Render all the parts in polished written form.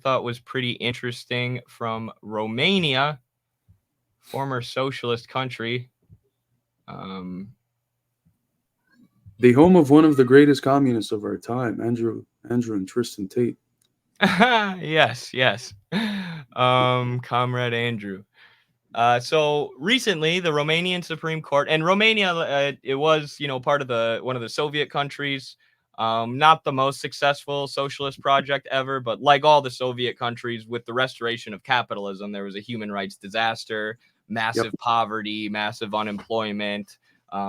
thought was pretty interesting from Romania, former socialist country. The home of one of the greatest communists of our time, Andrew and Tristan Tate. Yes. Comrade Andrew. So recently, the Romanian Supreme Court and Romania, it was part of the one of the Soviet countries. Not the most successful socialist project ever, but like all the Soviet countries, with the restoration of capitalism, there was a human rights disaster, Yep. massive poverty, massive unemployment,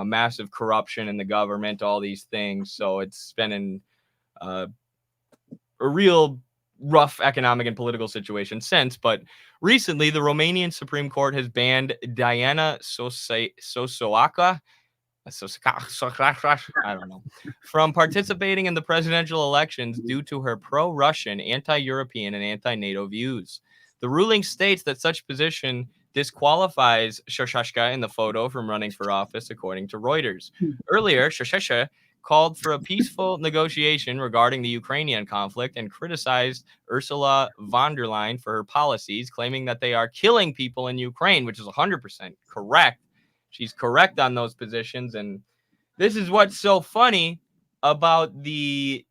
massive corruption in the government, all these things. So it's been in uh, a real rough economic and political situation since. But recently, the Romanian Supreme Court has banned Diana Sosoaka, I don't know, from participating in the presidential elections due to her pro-Russian, anti-European, and anti-NATO views. The ruling states that such position disqualifies Shashashka in the photo from running for office, according to Reuters. Earlier, Shashashka called for a peaceful negotiation regarding the Ukrainian conflict and criticized Ursula von der Leyen for her policies, claiming that they are killing people in Ukraine, which is 100% correct. She's correct on those positions. And this is what's so funny about the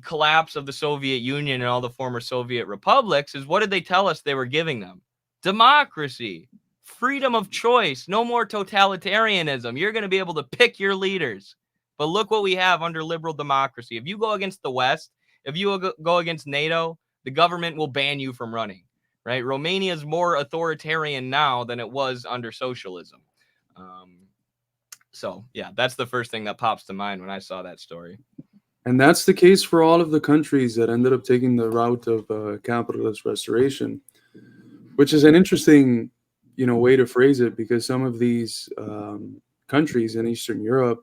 collapse of the Soviet Union and all the former Soviet republics is, what did they tell us they were giving them? Democracy, freedom of choice, no more totalitarianism. You're going to be able to pick your leaders. But look what we have under liberal democracy. If you go against the West, if you go against NATO, the government will ban you from running, right? Romania is more authoritarian now than it was under socialism. So, yeah, that's the first thing that pops to mind when I saw that story. And that's the case for all of the countries that ended up taking the route of capitalist restoration, which is an interesting, way to phrase it, because some of these countries in Eastern Europe,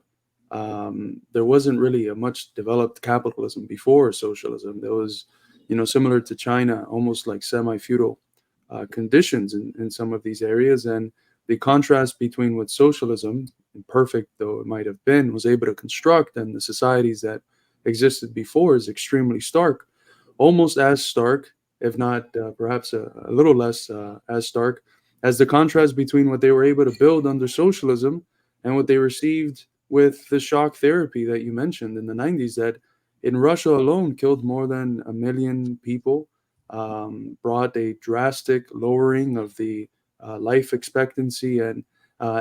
there wasn't really a much developed capitalism before socialism. There was, similar to China, almost like semi-feudal conditions in some of these areas. And the contrast between what socialism, imperfect though it might have been, was able to construct and the societies that existed before is extremely stark, almost as stark, if not perhaps a little less as stark, as the contrast between what they were able to build under socialism and what they received with the shock therapy that you mentioned in the 90s, that in Russia alone killed more than 1 million people, brought a drastic lowering of the life expectancy, and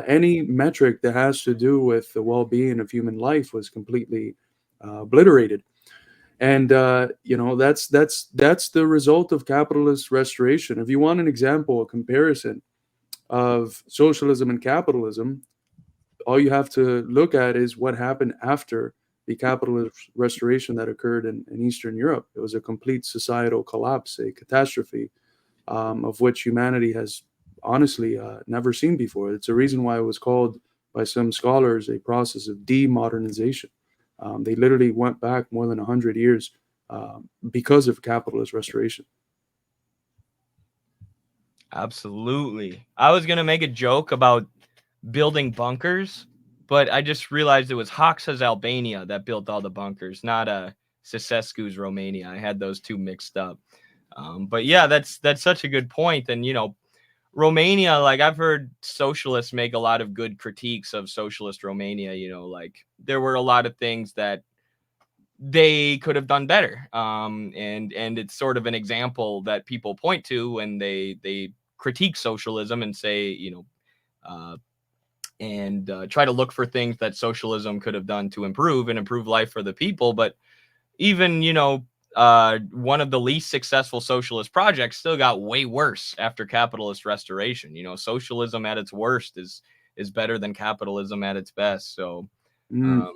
any metric that has to do with the well-being of human life was completely obliterated. And that's the result of capitalist restoration. If you want an example, a comparison of socialism and capitalism, all you have to look at is what happened after the capitalist restoration that occurred in Eastern Europe. It was a complete societal collapse, a catastrophe, of which humanity has honestly never seen before. It's a reason why it was called by some scholars a process of demodernization. They literally went back more than 100 years because of capitalist restoration. Absolutely. I was going to make a joke about building bunkers, but I just realized it was Hoxha's Albania that built all the bunkers, not Sesescu's Romania. I had those two mixed up. But yeah, that's such a good point. And Romania, like, I've heard socialists make a lot of good critiques of socialist Romania. Like, there were a lot of things that they could have done better. And it's sort of an example that people point to when they critique socialism and say, try to look for things that socialism could have done to improve life for the people. But even, one of the least successful socialist projects still got way worse after capitalist restoration. Socialism at its worst is better than capitalism at its best. So, Mm,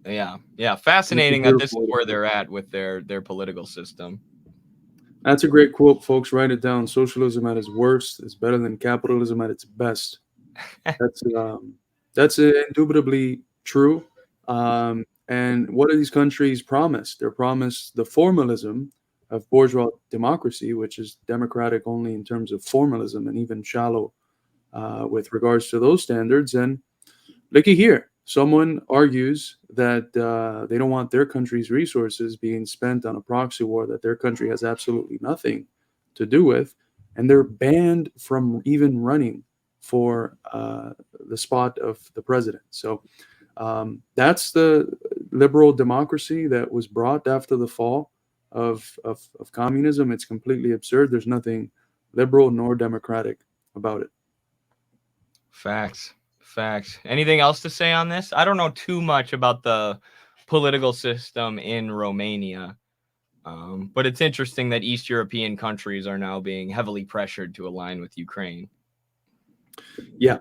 yeah, that's a fascinating that this is beautiful. where they're at with their political system. That's a great quote, folks. Write it down. Socialism at its worst is better than capitalism at its best. That's indubitably true. And what do these countries promise? They're promised the formalism of bourgeois democracy, which is democratic only in terms of formalism and even shallow with regards to those standards. And looky here, someone argues that they don't want their country's resources being spent on a proxy war that their country has absolutely nothing to do with, and they're banned from even running for the spot of the president. So that's the liberal democracy that was brought after the fall of communism. It's completely absurd. There's nothing liberal nor democratic about it. Facts. Facts. Anything else to say on this? I don't know too much about the political system in Romania. But it's interesting that East European countries are now being heavily pressured to align with Ukraine. Yeah.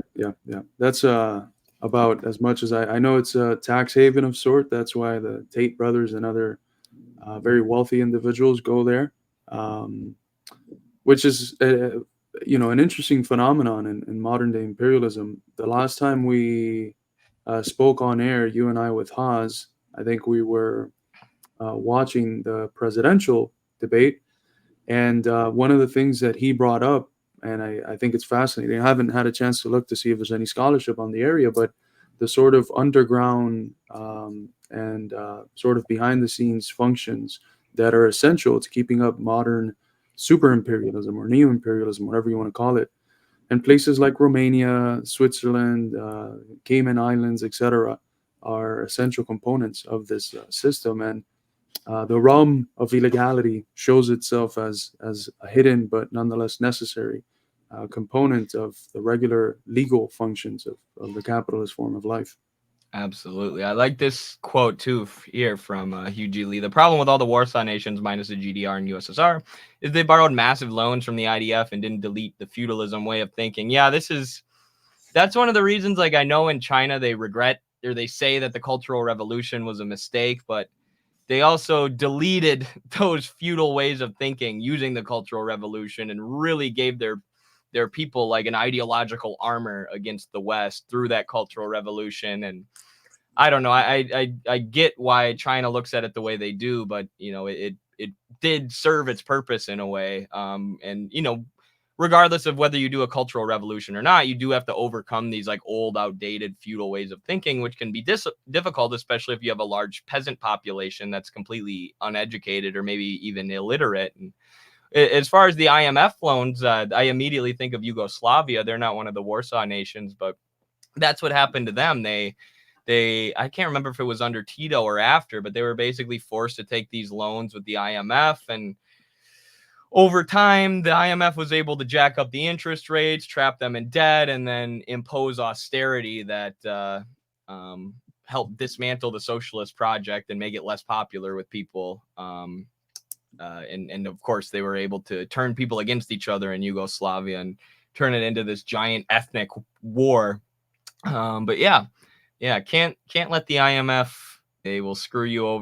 That's about as much as I know. It's a tax haven of sort. That's why the Tate brothers and other very wealthy individuals go there, um, which is an interesting phenomenon in modern day imperialism. The last time we spoke on air, you and I with Haas, I think we were watching the presidential debate, and one of the things that he brought up, and I think it's fascinating. I haven't had a chance to look to see if there's any scholarship on the area, but the sort of underground and sort of behind the scenes functions that are essential to keeping up modern super imperialism or neo imperialism, whatever you want to call it. And places like Romania, Switzerland, Cayman Islands, etc., are essential components of this system. And the realm of illegality shows itself as a hidden but nonetheless necessary component of the regular legal functions of the capitalist form of life. Absolutely. I like this quote too here from Hugh G. Lee. The problem with all the Warsaw nations minus the GDR and USSR is they borrowed massive loans from the IDF and didn't delete the feudalism way of thinking. Yeah, that's one of the reasons, like, I know in China they regret, or they say that the Cultural Revolution was a mistake, but they also deleted those feudal ways of thinking using the Cultural Revolution and really gave their people like an ideological armor against the West through that Cultural Revolution. And I don't know, I get why China looks at it the way they do, but it did serve its purpose in a way. And regardless of whether you do a cultural revolution or not, you do have to overcome these like old, outdated feudal ways of thinking, which can be difficult, especially if you have a large peasant population that's completely uneducated or maybe even illiterate. And as far as the IMF loans, I immediately think of Yugoslavia. They're not one of the Warsaw nations, but that's what happened to them. They I can't remember if it was under Tito or after, but they were basically forced to take these loans with the IMF. And over time, the IMF was able to jack up the interest rates, trap them in debt, and then impose austerity that helped dismantle the socialist project and make it less popular with people. And of course, they were able to turn people against each other in Yugoslavia and turn it into this giant ethnic war. But yeah, can't let the IMF. They will screw you over.